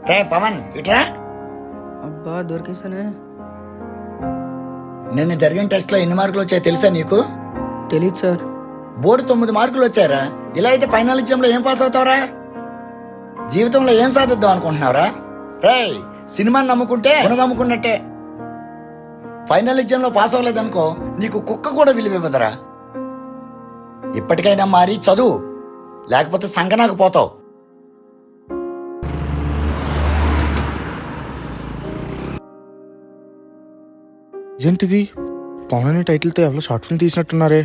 రే పవన్ ఇట్రా. అబ్బా దొరికేసానే. నిన్న జరిగిన టెస్ట్ లో ఎన్ని మార్కులు వచ్చాయో తెలుసా నీకు? తెలీదు సార్. బోర్డు 9 మార్కులు వచ్చారా? ఇలా అయితే ఫైనల్ ఎగ్జామ్ లో ఏం పాస్ అవుతావరా? జీవితంలో ఏం సాధిద్దాం అనుకుంటున్నావురా? రే సినిమాని నమ్ముకుంటే నమ్ముకున్నట్టే. ఫైనల్ ఎగ్జామ్ లో పాస్ అవ్వలేదనుకో నీకు కుక్క కూడా విలువ ఇవ్వదురా. ఇప్పటికైనా మారి చదువు, లేకపోతే సంకనాకు పోతావు. ఏంటిది పవన్ అనే టైటిల్తో ఎవరో షార్ట్ ఫిల్మ్ తీసినట్టున్నారే.